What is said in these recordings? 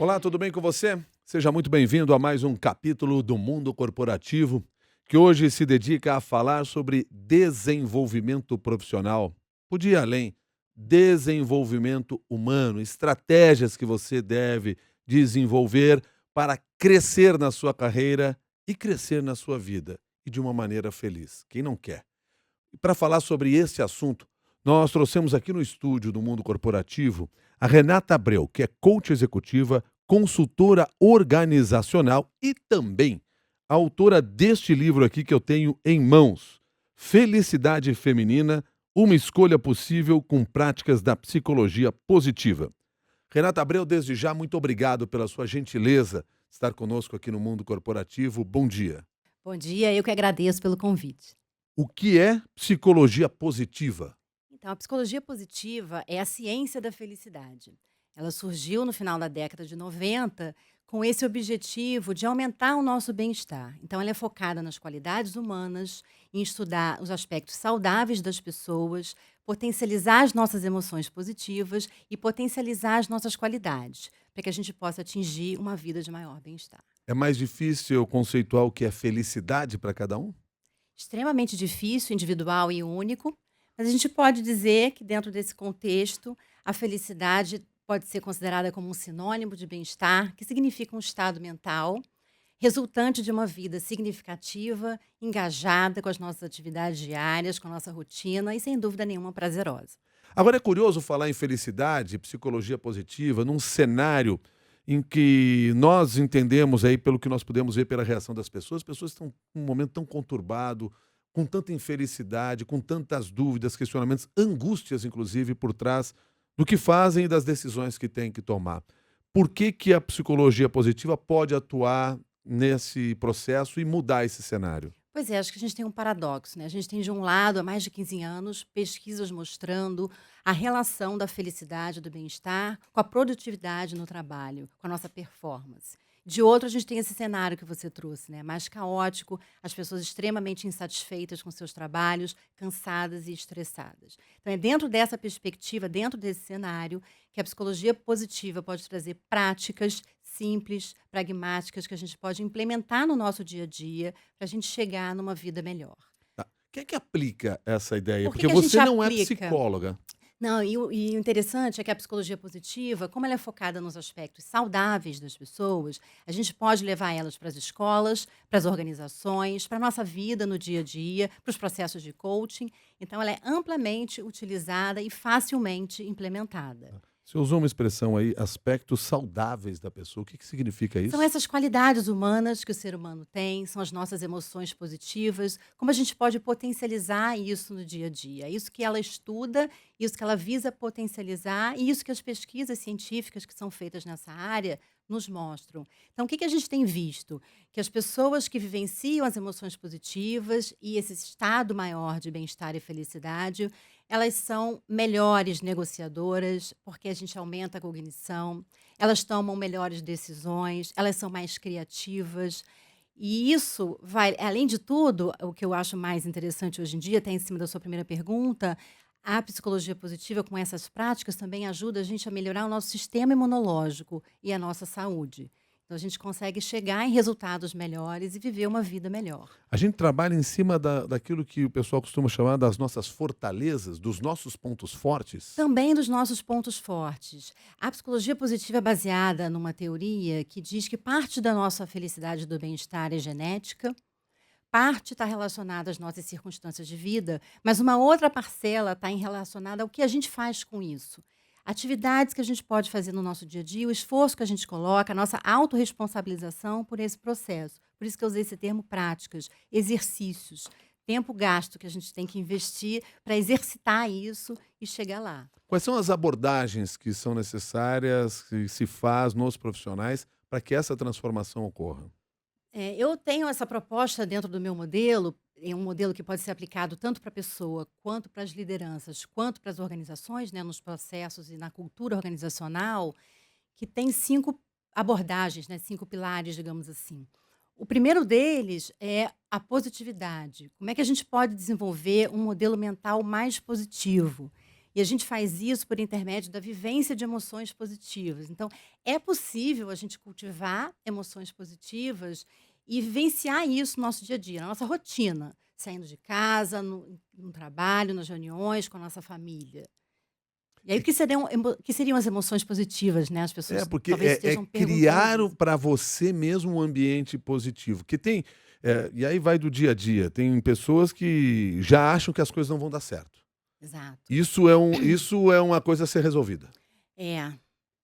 Olá, tudo bem com você? Seja muito bem-vindo a mais um capítulo do Mundo Corporativo, que hoje se dedica a falar sobre desenvolvimento profissional. Podia ir além, desenvolvimento humano, estratégias que você deve desenvolver para crescer na sua carreira e crescer na sua vida, e de uma maneira feliz. Quem não quer? E para falar sobre esse assunto, nós trouxemos aqui no estúdio do Mundo Corporativo a Renata Abreu, que é coach executiva, consultora organizacional e também a autora deste livro aqui que eu tenho em mãos, Felicidade Feminina, uma escolha possível com práticas da psicologia positiva. Renata Abreu, desde já, muito obrigado pela sua gentileza de estar conosco aqui no Mundo Corporativo. Bom dia. Bom dia, eu que agradeço pelo convite. O que é psicologia positiva? Então, a psicologia positiva é a ciência da felicidade. Ela surgiu no final da década de 90 com esse objetivo de aumentar o nosso bem-estar. Então, ela é focada nas qualidades humanas, em estudar os aspectos saudáveis das pessoas, potencializar as nossas emoções positivas e potencializar as nossas qualidades, para que a gente possa atingir uma vida de maior bem-estar. É mais difícil eu conceituar o que é felicidade para cada um? Extremamente difícil, individual e único, mas a gente pode dizer que dentro desse contexto, a felicidade pode ser considerada como um sinônimo de bem-estar, que significa um estado mental resultante de uma vida significativa, engajada com as nossas atividades diárias, com a nossa rotina e, sem dúvida nenhuma, prazerosa. Agora é curioso falar em felicidade, psicologia positiva, num cenário em que nós entendemos aí, pelo que nós podemos ver pela reação das pessoas, as pessoas estão num momento tão conturbado, com tanta infelicidade, com tantas dúvidas, questionamentos, angústias, inclusive, por trás do que fazem e das decisões que têm que tomar. Por que que a psicologia positiva pode atuar nesse processo e mudar esse cenário? Pois é, acho que a gente tem um paradoxo, né? A gente tem, de um lado, há mais de 15 anos, pesquisas mostrando a relação da felicidade, do bem-estar, com a produtividade no trabalho, com a nossa performance. De outro, a gente tem esse cenário que você trouxe, né? Mais caótico, as pessoas extremamente insatisfeitas com seus trabalhos, cansadas e estressadas. Então, é dentro dessa perspectiva, dentro desse cenário, que a psicologia positiva pode trazer práticas simples, pragmáticas, que a gente pode implementar no nosso dia a dia para a gente chegar numa vida melhor. Tá. Quem é que aplica essa ideia? Por que Porque que a gente você não é aplica? psicóloga. Não, e o interessante é que a psicologia positiva, como ela é focada nos aspectos saudáveis das pessoas, a gente pode levar elas para as escolas, para as organizações, para a nossa vida no dia a dia, para os processos de coaching. Então, ela é amplamente utilizada e facilmente implementada. Você usou uma expressão aí, aspectos saudáveis da pessoa. O que que significa São isso? essas qualidades humanas que o ser humano tem, são as nossas emoções positivas, como a gente pode potencializar isso no dia a dia. É isso que ela estuda, isso que ela visa potencializar e isso que as pesquisas científicas que são feitas nessa área nos mostram. Então, o que que a gente tem visto? Que as pessoas que vivenciam as emoções positivas e esse estado maior de bem-estar e felicidade, elas são melhores negociadoras, porque a gente aumenta a cognição, elas tomam melhores decisões, elas são mais criativas. E isso vai, além de tudo, o que eu acho mais interessante hoje em dia, até em cima da sua primeira pergunta, a psicologia positiva com essas práticas também ajuda a gente a melhorar o nosso sistema imunológico e a nossa saúde. Então a gente consegue chegar em resultados melhores e viver uma vida melhor. A gente trabalha em cima daquilo que o pessoal costuma chamar das nossas fortalezas, dos nossos pontos fortes. Também dos nossos pontos fortes. A psicologia positiva é baseada numa teoria que diz que parte da nossa felicidade e do bem-estar é genética, parte está relacionada às nossas circunstâncias de vida, mas uma outra parcela está relacionada ao que a gente faz com isso. Atividades que a gente pode fazer no nosso dia a dia, o esforço que a gente coloca, a nossa autorresponsabilização por esse processo. Por isso que eu usei esse termo práticas, exercícios, tempo gasto que a gente tem que investir para exercitar isso e chegar lá. Quais são as abordagens que são necessárias, que se faz nos profissionais para que essa transformação ocorra? Eu tenho essa proposta dentro do meu modelo, é um modelo que pode ser aplicado tanto para a pessoa, quanto para as lideranças, quanto para as organizações, né, nos processos e na cultura organizacional, que tem 5 abordagens, né, 5 pilares, digamos assim. O primeiro deles é a positividade. Como é que a gente pode desenvolver um modelo mental mais positivo? E a gente faz isso por intermédio da vivência de emoções positivas. Então, é possível a gente cultivar emoções positivas e vivenciar isso no nosso dia a dia, na nossa rotina, saindo de casa, no trabalho, nas reuniões, com a nossa família. E aí, E que seriam as emoções positivas, né? As é, pessoas porque talvez é estejam perguntando criar isso. para você mesmo um ambiente positivo, que tem e aí vai do dia a dia, tem pessoas que já acham que as coisas não vão dar certo. Exato. Isso é uma coisa a ser resolvida. É,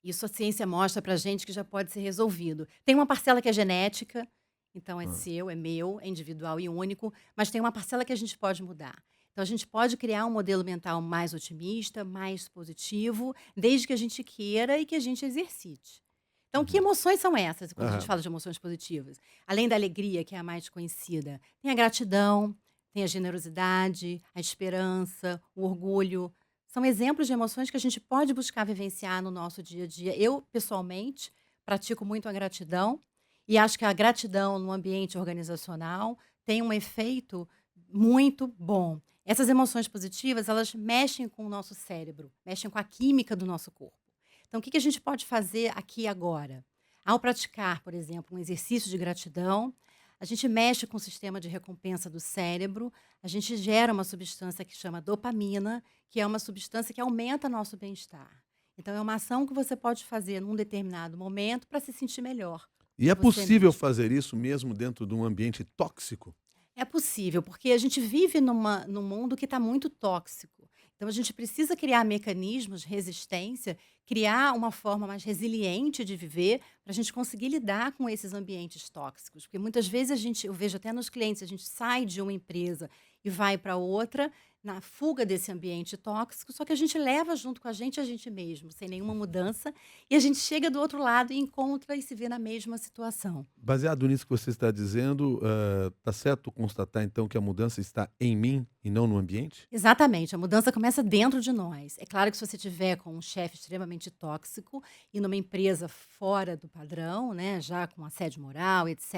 isso a ciência mostra pra gente que já pode ser resolvido. Tem uma parcela que é genética, então é Hã. seu, é meu, é individual e único, mas tem uma parcela que a gente pode mudar. Então a gente pode criar um modelo mental mais otimista, mais positivo, desde que a gente queira e que a gente exercite. Então, que Uhum. emoções são essas quando a gente Aham. fala de emoções positivas? Além da alegria, que é a mais conhecida, tem a gratidão, tem a generosidade, a esperança, o orgulho, são exemplos de emoções que a gente pode buscar vivenciar no nosso dia a dia. Eu, pessoalmente, pratico muito a gratidão e acho que a gratidão no ambiente organizacional tem um efeito muito bom. Essas emoções positivas, elas mexem com o nosso cérebro, mexem com a química do nosso corpo. Então, o que que a gente pode fazer aqui e agora? Ao praticar, por exemplo, um exercício de gratidão, a gente mexe com o sistema de recompensa do cérebro, a gente gera uma substância que chama dopamina, que é uma substância que aumenta nosso bem-estar. Então, é uma ação que você pode fazer num determinado momento para se sentir melhor E é com você possível mesmo. fazer isso mesmo dentro de um ambiente tóxico? É possível, porque a gente vive num mundo que está muito tóxico. Então, a gente precisa criar mecanismos de resistência, criar uma forma mais resiliente de viver, para a gente conseguir lidar com esses ambientes tóxicos. Porque muitas vezes eu vejo até nos clientes, a gente sai de uma empresa e vai para outra, na fuga desse ambiente tóxico, só que a gente leva junto com a gente mesmo, sem nenhuma mudança, e a gente chega do outro lado e encontra e se vê na mesma situação. Baseado nisso que você está dizendo, tá certo constatar então que a mudança está em mim e não no ambiente? Exatamente, a mudança começa dentro de nós. É claro que se você tiver com um chefe extremamente tóxico e numa empresa fora do padrão, né, já com assédio moral, etc.,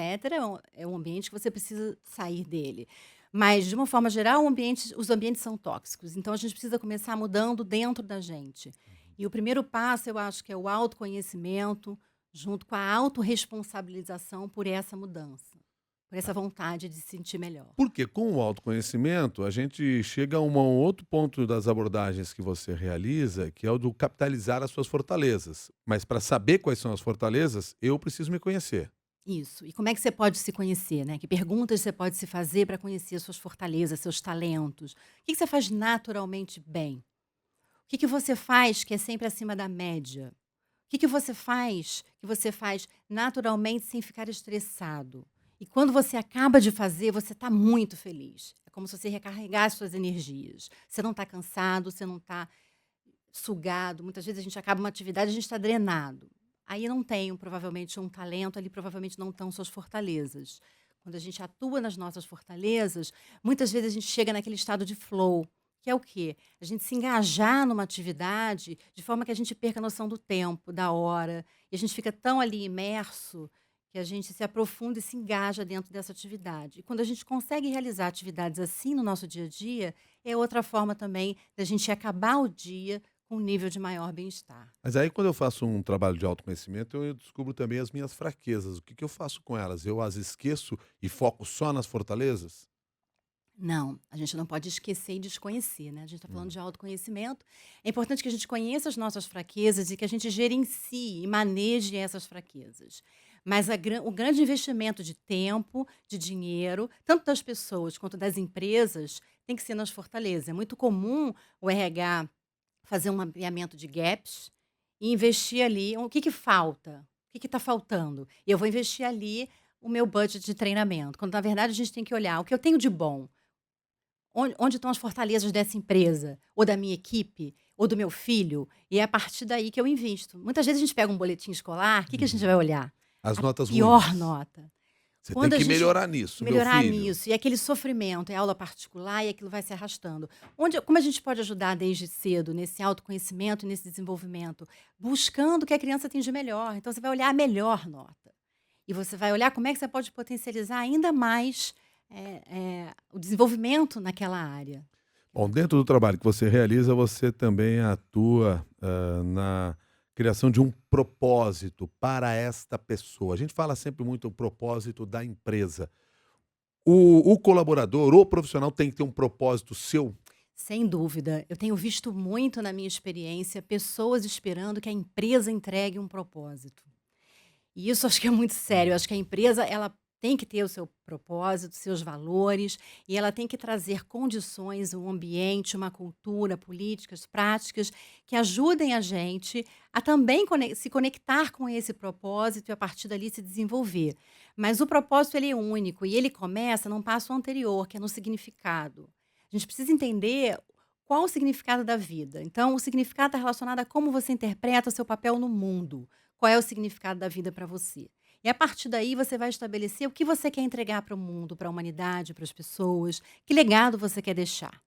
é um ambiente que você precisa sair dele. Mas, de uma forma geral, os ambientes são tóxicos. Então, a gente precisa começar mudando dentro da gente. E o primeiro passo, eu acho que é o autoconhecimento, junto com a autorresponsabilização por essa mudança, por essa vontade de se sentir melhor. Porque com o autoconhecimento, a gente chega a um outro ponto das abordagens que você realiza, que é o do capitalizar as suas fortalezas. Mas para saber quais são as fortalezas, eu preciso me conhecer. Isso. E como é que você pode se conhecer, né? Que perguntas você pode se fazer para conhecer suas fortalezas, seus talentos? O que que você faz naturalmente bem? O que que você faz que é sempre acima da média? O que que você faz naturalmente sem ficar estressado? E quando você acaba de fazer, você está muito feliz. É como se você recarregasse suas energias. Você não está cansado, você não está sugado. Muitas vezes a gente acaba uma atividade e a gente está drenado. Aí não tem provavelmente um talento, ali provavelmente não estão suas fortalezas. Quando a gente atua nas nossas fortalezas, muitas vezes a gente chega naquele estado de flow, que é o quê? A gente se engajar numa atividade de forma que a gente perca a noção do tempo, da hora, e a gente fica tão ali imerso que a gente se aprofunda e se engaja dentro dessa atividade. E quando a gente consegue realizar atividades assim no nosso dia a dia, é outra forma também da gente acabar o dia com um nível de maior bem-estar. Mas aí quando eu faço um trabalho de autoconhecimento, eu descubro também as minhas fraquezas. O que que eu faço com elas? Eu as esqueço e foco só nas fortalezas? Não, a gente não pode esquecer e desconhecer, né? A gente está falando Hum. de autoconhecimento. É importante que a gente conheça as nossas fraquezas e que a gente gerencie e maneje essas fraquezas. Mas o grande investimento de tempo, de dinheiro, tanto das pessoas quanto das empresas, tem que ser nas fortalezas. É muito comum o RH fazer um mapeamento de gaps e investir ali. O que que falta? O que está faltando? E eu vou investir ali o meu budget de treinamento. Quando, na verdade, a gente tem que olhar o que eu tenho de bom. Onde estão as fortalezas dessa empresa, ou da minha equipe, ou do meu filho, e é a partir daí que eu invisto. Muitas vezes a gente pega um boletim escolar, o que que a gente vai Uhum. olhar? As A notas pior ruins. nota. Você tem Quando a que gente melhorar nisso, meu melhorar filho. nisso, e aquele sofrimento, é aula particular e aquilo vai se arrastando. Como a gente pode ajudar desde cedo nesse autoconhecimento, nesse desenvolvimento? Buscando o que a criança tem de melhor. Então você vai olhar a melhor nota. E você vai olhar como é que você pode potencializar ainda mais o desenvolvimento naquela área. Bom, dentro do trabalho que você realiza, você também atua, na criação de um propósito para esta pessoa. A gente fala sempre muito o propósito da empresa. O colaborador, o profissional tem que ter um propósito seu? Sem dúvida, eu tenho visto muito na minha experiência pessoas esperando que a empresa entregue um propósito. E isso acho que é muito sério. Eu Hum. acho que a empresa ela tem que ter o seu propósito, seus valores, e ela tem que trazer condições, um ambiente, uma cultura, políticas, práticas que ajudem a gente a também se conectar com esse propósito e a partir dali se desenvolver. Mas o propósito ele é único e ele começa num passo anterior, que é no significado. A gente precisa entender qual o significado da vida. Então, o significado está relacionado a como você interpreta o seu papel no mundo. Qual é o significado da vida para você? E a partir daí você vai estabelecer o que você quer entregar para o mundo, para a humanidade, para as pessoas, que legado você quer deixar.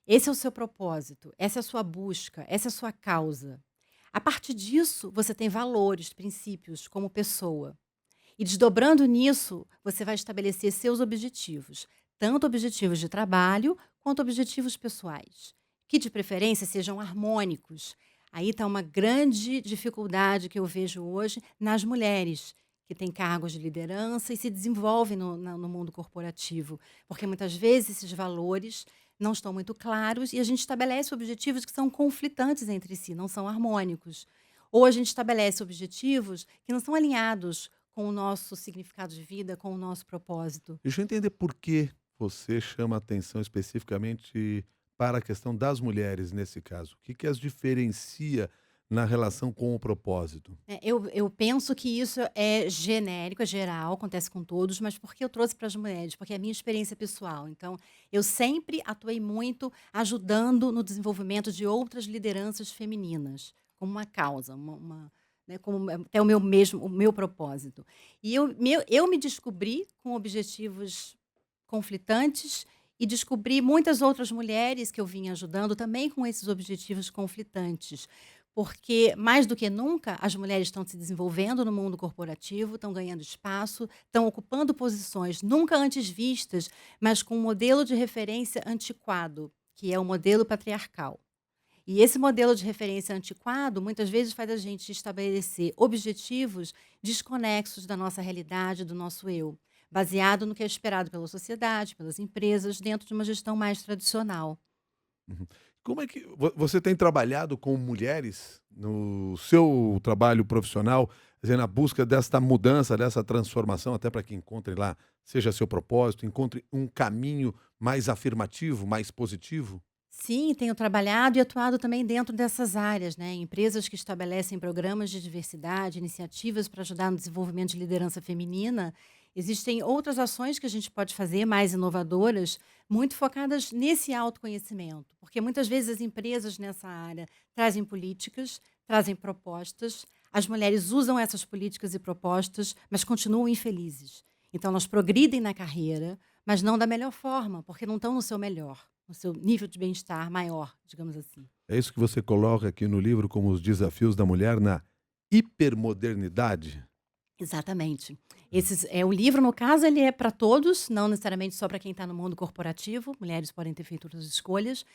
Esse é o seu propósito, essa é a sua busca, essa é a sua causa. A partir disso, você tem valores, princípios como pessoa. E desdobrando nisso, você vai estabelecer seus objetivos, tanto objetivos de trabalho quanto objetivos pessoais, que de preferência sejam harmônicos. Aí está uma grande dificuldade que eu vejo hoje nas mulheres que têm cargos de liderança e se desenvolvem no mundo corporativo, porque muitas vezes esses valores não estão muito claros e a gente estabelece objetivos que são conflitantes entre si, não são harmônicos. Ou a gente estabelece objetivos que não são alinhados com o nosso significado de vida, com o nosso propósito. Deixa eu entender por que você chama atenção especificamente para a questão das mulheres nesse caso. O que que as diferencia na relação com o propósito? Eu penso que isso é genérico, é geral, acontece com todos, mas por que eu trouxe para as mulheres? Porque é a minha experiência pessoal. Então, eu sempre atuei muito ajudando no desenvolvimento de outras lideranças femininas, como uma causa, né, como até o meu propósito. E eu me descobri com objetivos conflitantes e descobri muitas outras mulheres que eu vinha ajudando também com esses objetivos conflitantes. Porque, mais do que nunca, as mulheres estão se desenvolvendo no mundo corporativo, estão ganhando espaço, estão ocupando posições nunca antes vistas, mas com um modelo de referência antiquado, que é o modelo patriarcal. E esse modelo de referência antiquado muitas vezes faz a gente estabelecer objetivos desconexos da nossa realidade, do nosso eu, baseado no que é esperado pela sociedade, pelas empresas, dentro de uma gestão mais tradicional. Uhum. Como é que você tem trabalhado com mulheres no seu trabalho profissional, quer dizer, na busca desta mudança, dessa transformação, até para que encontre lá, seja seu propósito, encontre um caminho mais afirmativo, mais positivo? Sim, tenho trabalhado e atuado também dentro dessas áreas, né? Empresas que estabelecem programas de diversidade, iniciativas para ajudar no desenvolvimento de liderança feminina. Existem outras ações que a gente pode fazer, mais inovadoras, muito focadas nesse autoconhecimento, porque muitas vezes as empresas nessa área trazem políticas, trazem propostas, as mulheres usam essas políticas e propostas, mas continuam infelizes. Então, elas progridem na carreira, mas não da melhor forma, porque não estão no seu melhor, no seu nível de bem-estar maior, digamos assim. É isso que você coloca aqui no livro como os desafios da mulher na hipermodernidade? Exatamente. O livro, no caso, ele é para todos, não necessariamente só para quem está no mundo corporativo, mulheres podem ter feito outras escolhas,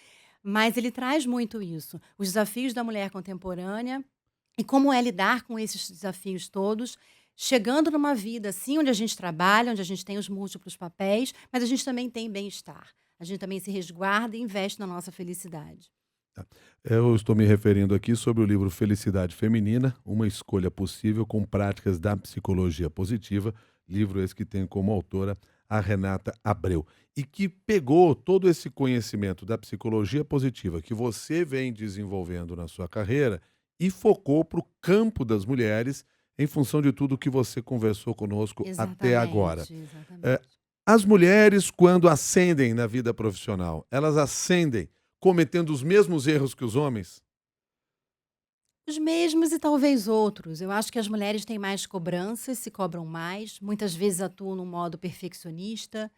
mas ele traz muito isso, os desafios da mulher contemporânea e como é lidar com esses desafios todos, chegando numa vida, assim, onde a gente trabalha, onde a gente tem os múltiplos papéis, mas a gente também tem bem-estar. A gente também se resguarda e investe na nossa felicidade. Tá. Eu estou me referindo aqui sobre o livro Felicidade Feminina, uma escolha possível com práticas da psicologia positiva, livro esse que tem como autora a Renata Abreu, e que pegou todo esse conhecimento da psicologia positiva que você vem desenvolvendo na sua carreira e focou para o campo das mulheres em função de tudo que você conversou conosco até agora. Exatamente, Eh, exatamente. as mulheres, quando ascendem na vida profissional, elas ascendem cometendo os mesmos erros que os homens? Os mesmos e talvez outros. Eu acho que as mulheres têm mais cobranças, se cobram mais, muitas vezes atuam num modo perfeccionista,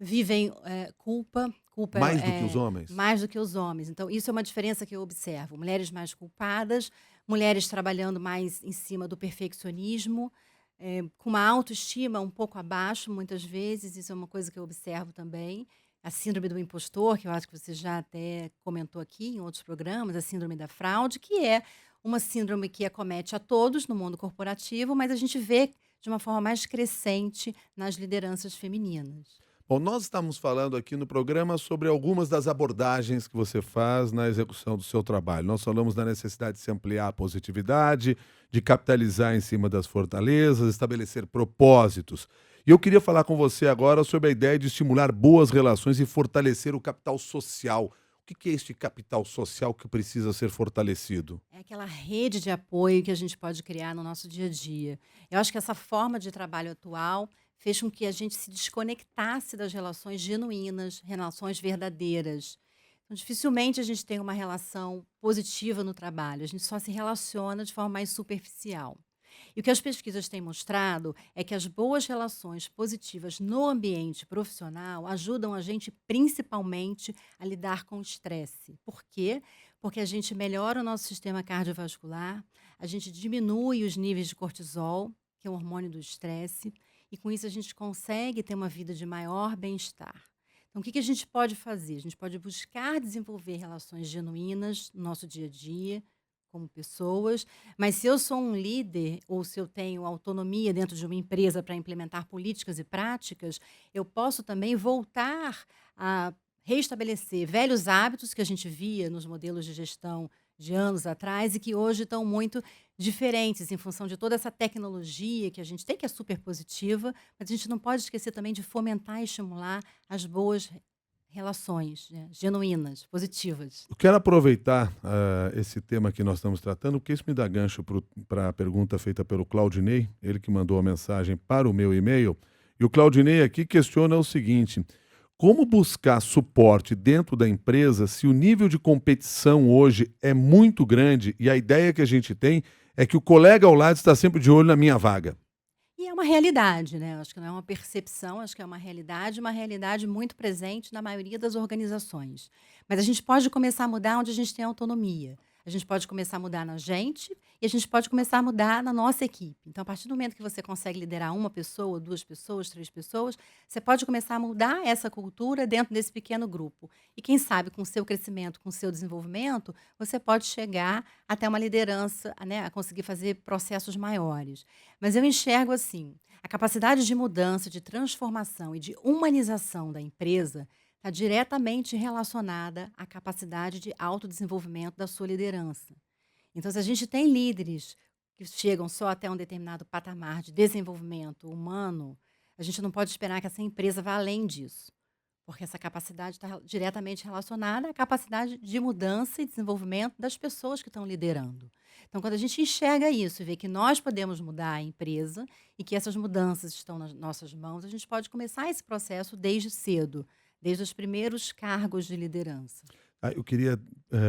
vivem, culpa Mais do que os homens? mais do que os homens. Então isso é uma diferença que eu observo. Mulheres mais culpadas, mulheres trabalhando mais em cima do perfeccionismo, com uma autoestima um pouco abaixo, muitas vezes, isso é uma coisa que eu observo também. a síndrome do impostor, que eu acho que você já até comentou aqui em outros programas, a síndrome da fraude, que é uma síndrome que acomete a todos no mundo corporativo, mas a gente vê de uma forma mais crescente nas lideranças femininas. Bom, nós estamos falando aqui no programa sobre algumas das abordagens que você faz na execução do seu trabalho. Nós falamos da necessidade de se ampliar a positividade, de capitalizar em cima das fortalezas, estabelecer propósitos. E eu queria falar com você agora sobre a ideia de estimular boas relações e fortalecer o capital social. O que é este capital social que precisa ser fortalecido? É aquela rede de apoio que a gente pode criar no nosso dia a dia. Eu acho que essa forma de trabalho atual fez com que a gente se desconectasse das relações genuínas, relações verdadeiras. Então, dificilmente a gente tem uma relação positiva no trabalho, a gente só se relaciona de forma mais superficial. E o que as pesquisas têm mostrado é que as boas relações positivas no ambiente profissional ajudam a gente principalmente a lidar com o estresse. Por quê? Porque a gente melhora o nosso sistema cardiovascular, a gente diminui os níveis de cortisol, que é o hormônio do estresse, e com isso a gente consegue ter uma vida de maior bem-estar. Então, o que a gente pode fazer? A gente pode buscar desenvolver relações genuínas no nosso dia a dia, como pessoas, mas se eu sou um líder ou se eu tenho autonomia dentro de uma empresa para implementar políticas e práticas, eu posso também voltar a restabelecer velhos hábitos que a gente via nos modelos de gestão de anos atrás e que hoje estão muito diferentes em função de toda essa tecnologia que a gente tem, que é super positiva, mas a gente não pode esquecer também de fomentar e estimular as boas relações, né, genuínas, positivas. Eu quero aproveitar esse tema que nós estamos tratando, porque isso me dá gancho para a pergunta feita pelo Claudinei, ele que mandou a mensagem para o meu e-mail. E o Claudinei aqui questiona o seguinte: como buscar suporte dentro da empresa se o nível de competição hoje é muito grande e a ideia que a gente tem é que o colega ao lado está sempre de olho na minha vaga? E é uma realidade, né, acho que não é uma percepção, acho que é uma realidade muito presente na maioria das organizações. Mas a gente pode começar a mudar onde a gente tem autonomia. A gente pode começar a mudar na gente e a gente pode começar a mudar na nossa equipe. Então, a partir do momento que você consegue liderar uma pessoa, 2 pessoas, 3 pessoas, você pode começar a mudar essa cultura dentro desse pequeno grupo. E quem sabe com o seu crescimento, com o seu desenvolvimento, você pode chegar até uma liderança, né, a conseguir fazer processos maiores. Mas eu enxergo assim, a capacidade de mudança, de transformação e de humanização da empresa está diretamente relacionada à capacidade de autodesenvolvimento da sua liderança. Então, se a gente tem líderes que chegam só até um determinado patamar de desenvolvimento humano, a gente não pode esperar que essa empresa vá além disso. Porque essa capacidade está diretamente relacionada à capacidade de mudança e desenvolvimento das pessoas que estão liderando. Então, quando a gente enxerga isso e vê que nós podemos mudar a empresa e que essas mudanças estão nas nossas mãos, a gente pode começar esse processo desde cedo, desde os primeiros cargos de liderança. Eu queria,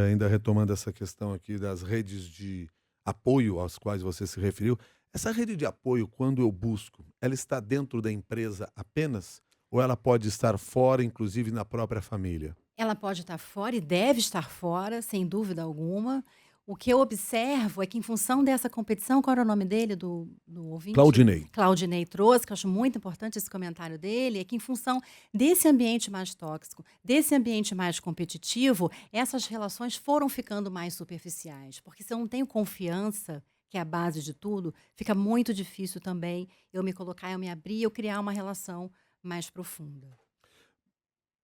ainda retomando essa questão aqui das redes de apoio às quais você se referiu. Essa rede de apoio, quando eu busco, ela está dentro da empresa apenas? Ou ela pode estar fora, inclusive na própria família? Ela pode estar fora e deve estar fora, sem dúvida alguma. O que eu observo é que, em função dessa competição, qual era o nome dele, do ouvinte? Claudinei. Claudinei trouxe, que eu acho muito importante esse comentário dele, é que, em função desse ambiente mais tóxico, desse ambiente mais competitivo, essas relações foram ficando mais superficiais. Porque se eu não tenho confiança, que é a base de tudo, fica muito difícil também eu me colocar, eu me abrir, eu criar uma relação mais profunda.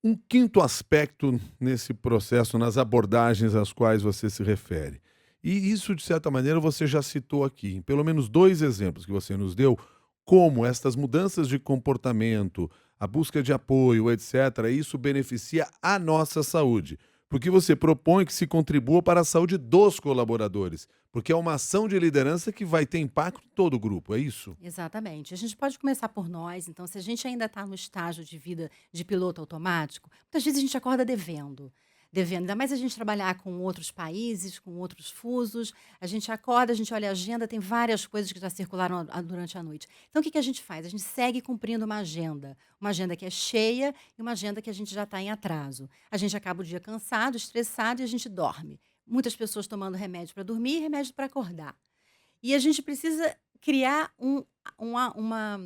Um quinto aspecto nesse processo, nas abordagens às quais você se refere. E isso, de certa maneira, você já citou aqui, em pelo menos 2 exemplos que você nos deu, como estas mudanças de comportamento, a busca de apoio, etc., isso beneficia a nossa saúde. Porque você propõe que se contribua para a saúde dos colaboradores, porque é uma ação de liderança que vai ter impacto em todo o grupo, é isso? Exatamente. A gente pode começar por nós, então, se a gente ainda está no estágio de vida de piloto automático, muitas vezes a gente acorda devendo. Devendo, ainda mais a gente trabalhar com outros países, com outros fusos, a gente acorda, a gente olha a agenda, tem várias coisas que já circularam durante a noite. Então, o que que a gente faz? A gente segue cumprindo uma agenda que é cheia e uma agenda que a gente já está em atraso. A gente acaba o dia cansado, estressado e a gente dorme. Muitas pessoas tomando remédio para dormir e remédio para acordar. E a gente precisa criar uma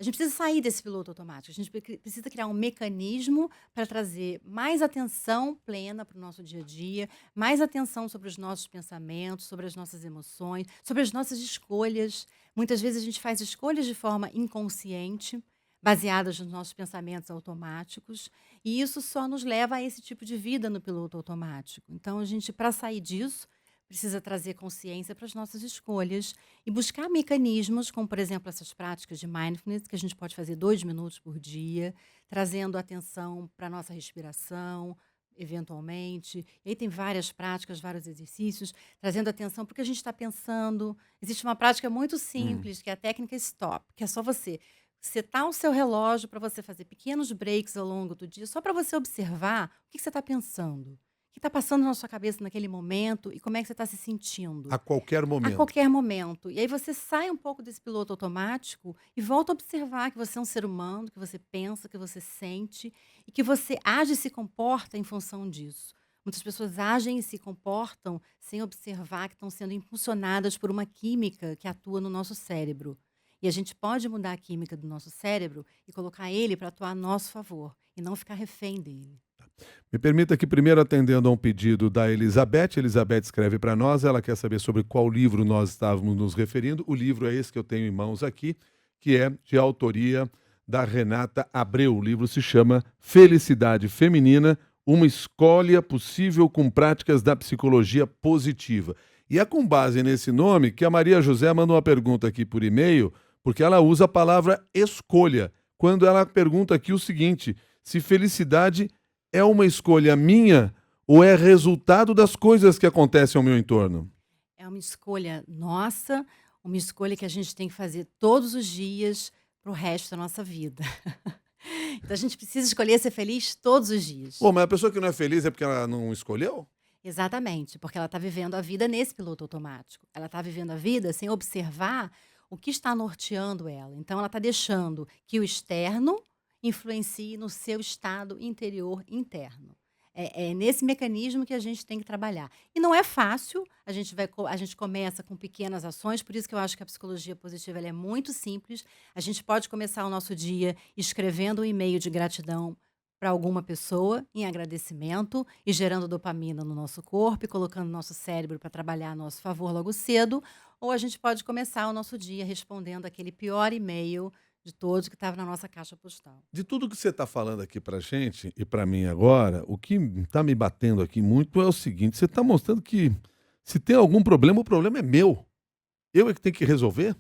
A gente precisa sair desse piloto automático, a gente precisa criar um mecanismo para trazer mais atenção plena para o nosso dia a dia, mais atenção sobre os nossos pensamentos, sobre as nossas emoções, sobre as nossas escolhas. Muitas vezes a gente faz escolhas de forma inconsciente, baseadas nos nossos pensamentos automáticos, e isso só nos leva a esse tipo de vida no piloto automático. Então a gente, para sair disso, precisa trazer consciência para as nossas escolhas e buscar mecanismos, como, por exemplo, essas práticas de mindfulness, que a gente pode fazer 2 minutos por dia, trazendo atenção para a nossa respiração, eventualmente. E aí tem várias práticas, vários exercícios, trazendo atenção para o que a gente está pensando. Existe uma prática muito Hum. simples, que é a técnica stop, que é só você setar o seu relógio para você fazer pequenos breaks ao longo do dia, só para você observar o que que você está pensando, o que está passando na sua cabeça naquele momento e como é que você está se sentindo. A qualquer A momento. qualquer momento. E aí você sai um pouco desse piloto automático e volta a observar que você é um ser humano, que você pensa, que você sente e que você age e se comporta em função disso. Muitas pessoas agem e se comportam sem observar que estão sendo impulsionadas por uma química que atua no nosso cérebro. E a gente pode mudar a química do nosso cérebro e colocar ele para atuar a nosso favor e não ficar refém dele. Me permita aqui primeiro atendendo a um pedido da Elizabeth. Elizabeth escreve para nós, ela quer saber sobre qual livro nós estávamos nos referindo. O livro é esse que eu tenho em mãos aqui, que é de autoria da Renata Abreu. O livro se chama Felicidade Feminina, uma escolha possível com práticas da psicologia positiva. E é com base nesse nome que a Maria José mandou uma pergunta aqui por e-mail, porque ela usa a palavra escolha, quando ela pergunta aqui o seguinte: se felicidade é uma escolha minha ou é resultado das coisas que acontecem ao meu entorno? É uma escolha nossa, uma escolha que a gente tem que fazer todos os dias para o resto da nossa vida. Então a gente precisa escolher ser feliz todos os dias. Pô, mas a pessoa que não é feliz é porque ela não escolheu? Exatamente, porque ela está vivendo a vida nesse piloto automático. Ela está vivendo a vida sem observar o que está norteando ela. Então ela está deixando que o externo influencie no seu estado interior interno. É nesse mecanismo que a gente tem que trabalhar. E não é fácil, a gente começa com pequenas ações, por isso que eu acho que a psicologia positiva ela é muito simples. A gente pode começar o nosso dia escrevendo um e-mail de gratidão para alguma pessoa, em agradecimento, e gerando dopamina no nosso corpo e colocando nosso cérebro para trabalhar a nosso favor logo cedo. Ou a gente pode começar o nosso dia respondendo aquele pior e-mail de todos que estava na nossa caixa postal. De tudo que você está falando aqui pra gente e pra mim agora, o que está me batendo aqui muito é o seguinte: você está mostrando que se tem algum problema, o problema é meu. Eu é que tenho que resolver?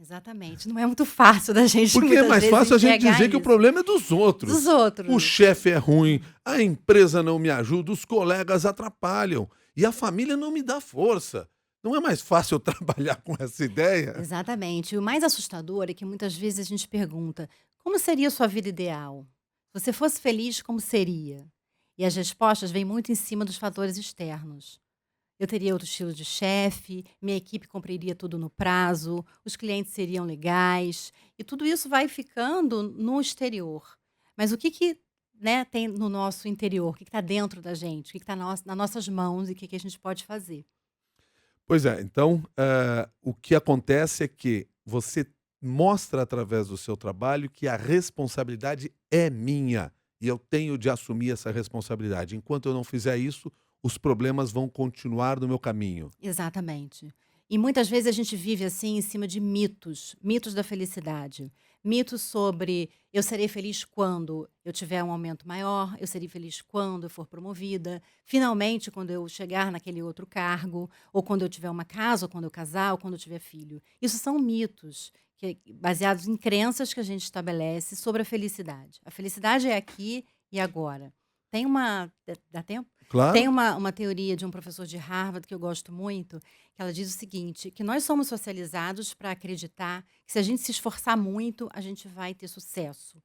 Exatamente. Não é muito fácil da gente Porque é muitas mais vezes fácil a gente enxergar dizer que o isso. problema é dos Dos outros. O outros. chefe é ruim, a empresa não me ajuda, os colegas atrapalham e a família não me dá força. Não é mais fácil eu trabalhar com essa ideia? Exatamente. E o mais assustador é que muitas vezes a gente pergunta: como seria a sua vida ideal? Se você fosse feliz, como seria? E as respostas vêm muito em cima dos fatores externos. Eu teria outro estilo de chefe, minha equipe cumpriria tudo no prazo, os clientes seriam legais, e tudo isso vai ficando no exterior. Mas o que que, né, tem no nosso interior? O que está dentro da gente? O que está nas nossas mãos e o que que a gente pode fazer? Pois é, então, o que acontece é que você mostra através do seu trabalho que a responsabilidade é minha e eu tenho de assumir essa responsabilidade. Enquanto eu não fizer isso, os problemas vão continuar no meu caminho. Exatamente. E muitas vezes a gente vive assim em cima de mitos, mitos da felicidade. Mitos sobre eu serei feliz quando eu tiver um aumento maior, eu serei feliz quando eu for promovida, finalmente quando eu chegar naquele outro cargo, ou quando eu tiver uma casa, ou quando eu casar, ou quando eu tiver filho. Isso são mitos baseados em crenças que a gente estabelece sobre a felicidade. A felicidade é aqui e agora. Tem uma. Dá tempo? Tem Claro? uma teoria de um professor de Harvard que eu gosto muito, que ela diz o seguinte, que nós somos socializados para acreditar que se a gente se esforçar muito, a gente vai ter sucesso.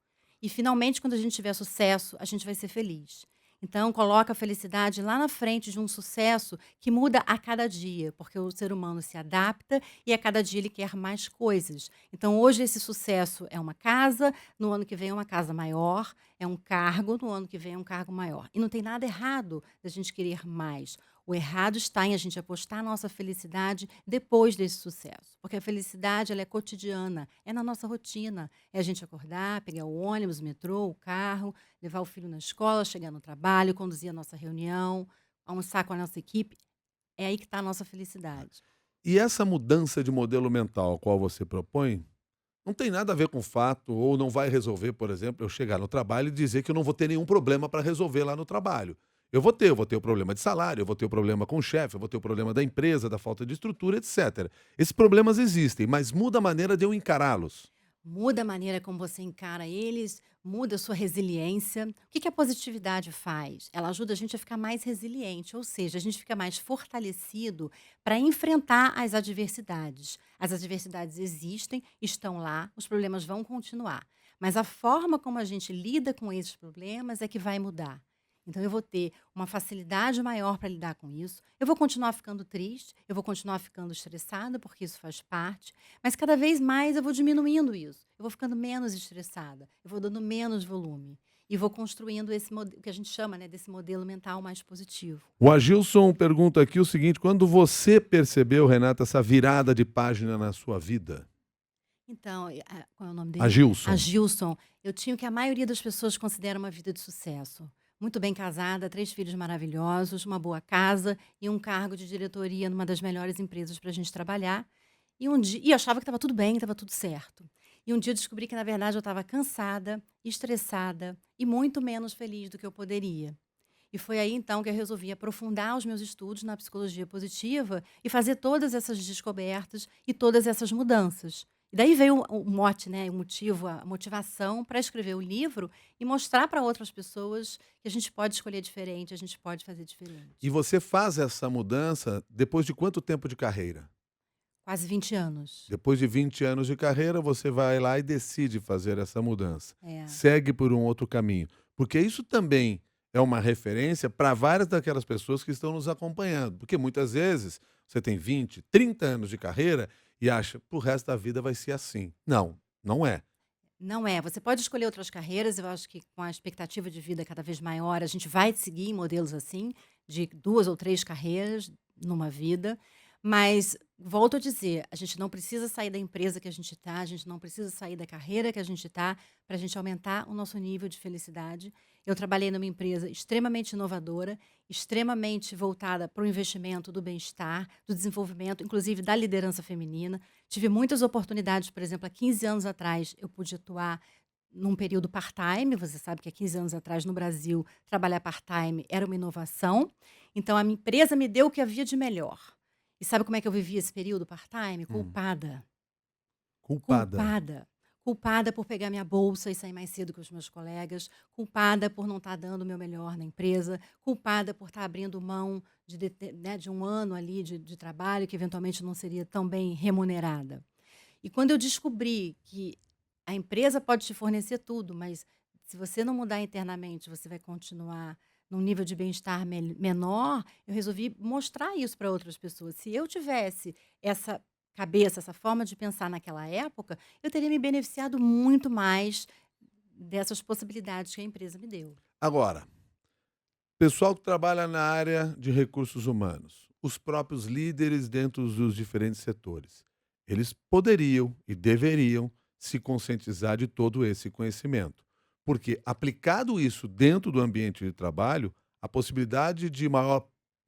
E finalmente, quando a gente tiver sucesso, a gente vai ser feliz. Então, coloca a felicidade lá na frente de um sucesso que muda a cada dia, porque o ser humano se adapta e a cada dia ele quer mais coisas. Então, hoje esse sucesso é uma casa, no ano que vem é uma casa maior, é um cargo, no ano que vem é um cargo maior. E não tem nada errado da gente querer mais. O errado está em a gente apostar a nossa felicidade depois desse sucesso, porque a felicidade ela é cotidiana, é na nossa rotina, é a gente acordar, pegar o ônibus, o metrô, o carro, levar o filho na escola, chegar no trabalho, conduzir a nossa reunião, almoçar com a nossa equipe, é aí que está a nossa felicidade. E essa mudança de modelo mental a qual você propõe, não tem nada a ver com o fato, ou não vai resolver, por exemplo, eu chegar no trabalho e dizer que eu não vou ter nenhum problema para resolver lá no trabalho. Eu vou ter o problema de salário, eu vou ter o problema com o chefe, eu vou ter o problema da empresa, da falta de estrutura, etc. Esses problemas existem, mas muda a maneira de eu encará-los. Muda a maneira como você encara eles, muda a sua resiliência. O que que a positividade faz? Ela ajuda a gente a ficar mais resiliente, ou seja, a gente fica mais fortalecido para enfrentar as adversidades. As adversidades existem, estão lá, os problemas vão continuar. Mas a forma como a gente lida com esses problemas é que vai mudar. Então, eu vou ter uma facilidade maior para lidar com isso. Eu vou continuar ficando triste, eu vou continuar ficando estressada, porque isso faz parte. Mas cada vez mais eu vou diminuindo isso. Eu vou ficando menos estressada, eu vou dando menos volume. E vou construindo esse o que a gente chama, né, desse modelo mental mais positivo. O Agilson pergunta aqui o seguinte: quando você percebeu, Renata, essa virada de página na sua vida? Então, qual é o nome dele? Agilson. Agilson. Eu tinha o que a maioria das pessoas considera uma vida de sucesso. Muito bem casada, 3 filhos maravilhosos, uma boa casa e um cargo de diretoria numa das melhores empresas para a gente trabalhar. E eu achava que estava tudo bem, estava tudo certo. E um dia eu descobri que, na verdade, eu estava cansada, estressada e muito menos feliz do que eu poderia. E foi aí, então, que eu resolvi aprofundar os meus estudos na psicologia positiva e fazer todas essas descobertas e todas essas mudanças. E daí veio o mote, né, o motivo, a motivação para escrever o livro e mostrar para outras pessoas que a gente pode escolher diferente, a gente pode fazer E diferente. você faz essa mudança depois de quanto tempo de carreira? Quase 20 anos. Depois de 20 anos de carreira, você vai lá e decide fazer essa mudança. É. Segue por um outro caminho. Porque isso também é uma referência para várias daquelas pessoas que estão nos acompanhando. Porque muitas vezes você tem 20, 30 anos de carreira e acha, pro resto da vida vai ser assim. Não, não é. Não é. Você pode escolher outras carreiras, eu acho que com a expectativa de vida cada vez maior, a gente vai seguir em modelos assim, de 2 ou 3 carreiras numa vida, mas volto a dizer, a gente não precisa sair da empresa que a gente está, a gente não precisa sair da carreira que a gente está, para a gente aumentar o nosso nível de felicidade. Eu trabalhei numa empresa extremamente inovadora, extremamente voltada para o investimento do bem-estar, do desenvolvimento, inclusive da liderança feminina. Tive muitas oportunidades, por exemplo, há 15 anos atrás eu pude atuar num período part-time, você sabe que há 15 anos atrás no Brasil trabalhar part-time era uma inovação, então a minha empresa me deu o que havia de melhor. E sabe como é que eu vivi esse período part-time? Hum. Culpada. Culpada. Culpada. Culpada por pegar minha bolsa e sair mais cedo que os meus colegas, culpada por não estar dando o meu melhor na empresa, culpada por estar abrindo mão né, de um ano ali de trabalho que eventualmente não seria tão bem remunerada. E quando eu descobri que a empresa pode te fornecer tudo, mas se você não mudar internamente, você vai continuar num nível de bem-estar menor, eu resolvi mostrar isso para outras pessoas. Se eu tivesse essa cabeça, essa forma de pensar naquela época, eu teria me beneficiado muito mais dessas possibilidades que a empresa me deu. Agora, pessoal que trabalha na área de recursos humanos, os próprios líderes dentro dos diferentes setores, eles poderiam e deveriam se conscientizar de todo esse conhecimento. Porque, aplicado isso dentro do ambiente de trabalho, a possibilidade de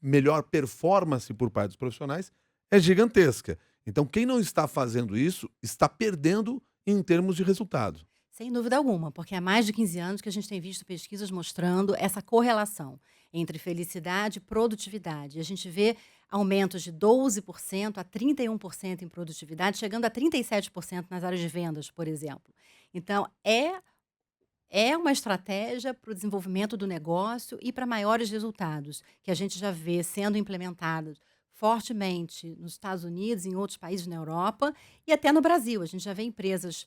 melhor performance por parte dos profissionais é gigantesca. Então, quem não está fazendo isso está perdendo em termos de resultado. Sem dúvida alguma, porque há mais de 15 anos que a gente tem visto pesquisas mostrando essa correlação entre felicidade e produtividade. E a gente vê aumentos de 12% a 31% em produtividade, chegando a 37% nas áreas de vendas, por exemplo. Então, é uma estratégia para o desenvolvimento do negócio e para maiores resultados, que a gente já vê sendo implementados fortemente nos Estados Unidos, em outros países na Europa e até no Brasil. A gente já vê empresas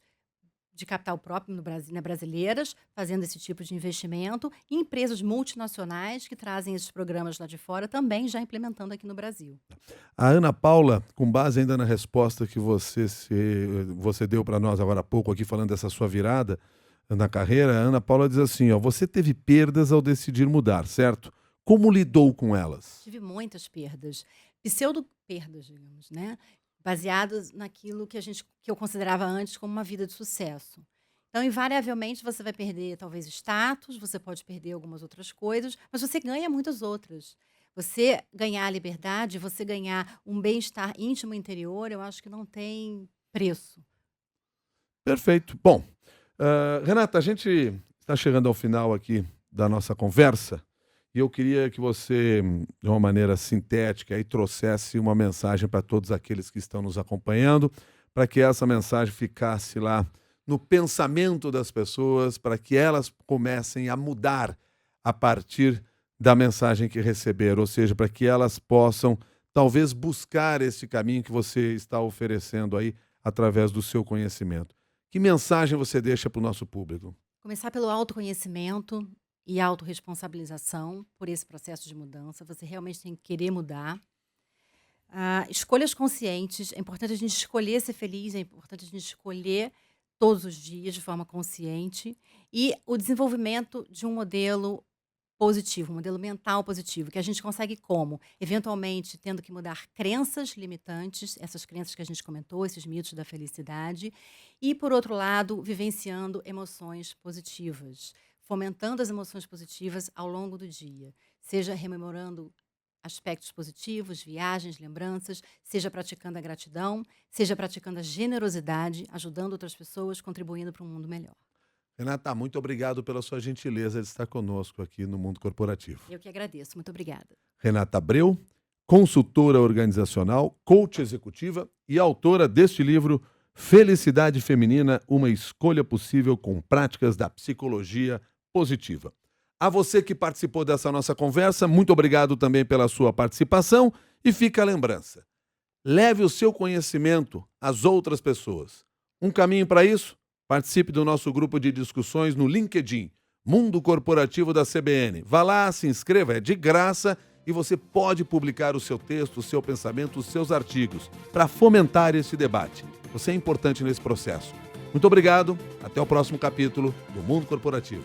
de capital próprio no Brasil, né, brasileiras, fazendo esse tipo de investimento, e empresas multinacionais que trazem esses programas lá de fora também já implementando aqui no Brasil. A Ana Paula, com base ainda na resposta que você deu para nós agora há pouco aqui, falando dessa sua virada na carreira, a Ana Paula diz assim, ó, você teve perdas ao decidir mudar, certo? como lidou com elas? Tive muitas perdas, pseudo-perdas, digamos, né, baseadas naquilo que eu considerava antes como uma vida de sucesso. Então, invariavelmente, você vai perder talvez status, você pode perder algumas outras coisas, mas você ganha muitas outras. Você ganhar a liberdade, você ganhar um bem-estar íntimo interior, eu acho que não tem preço. Perfeito. Bom, Renata, a gente está chegando ao final aqui da nossa conversa e eu queria que você, de uma maneira sintética, aí, trouxesse uma mensagem para todos aqueles que estão nos acompanhando, para que essa mensagem ficasse lá no pensamento das pessoas, para que elas comecem a mudar a partir da mensagem que receberam, ou seja, para que elas possam talvez buscar esse caminho que você está oferecendo aí através do seu conhecimento. Que mensagem você deixa para o nosso público? Começar pelo autoconhecimento e autorresponsabilização por esse processo de mudança. Você realmente tem que querer mudar. Escolhas conscientes. É importante a gente escolher ser feliz, é importante a gente escolher todos os dias de forma consciente. E o desenvolvimento de um modelo positivo, um modelo mental positivo, que a gente consegue como? Eventualmente tendo que mudar crenças limitantes, essas crenças que a gente comentou, esses mitos da felicidade, e por outro lado, vivenciando emoções positivas, fomentando as emoções positivas ao longo do dia, seja rememorando aspectos positivos, viagens, lembranças, seja praticando a gratidão, seja praticando a generosidade, ajudando outras pessoas, contribuindo para um mundo melhor. Renata, muito obrigado pela sua gentileza de estar conosco aqui no Mundo Corporativo. Eu que agradeço. Muito obrigada. Renata Abreu, consultora organizacional, coach executiva e autora deste livro Felicidade Feminina, uma escolha possível com práticas da psicologia positiva. A você que participou dessa nossa conversa, muito obrigado também pela sua participação e fica a lembrança. Leve o seu conhecimento às outras pessoas. Um caminho para isso? Participe do nosso grupo de discussões no LinkedIn, Mundo Corporativo da CBN. Vá lá, se inscreva, é de graça e você pode publicar o seu texto, o seu pensamento, os seus artigos para fomentar esse debate. Você é importante nesse processo. Muito obrigado, até o próximo capítulo do Mundo Corporativo.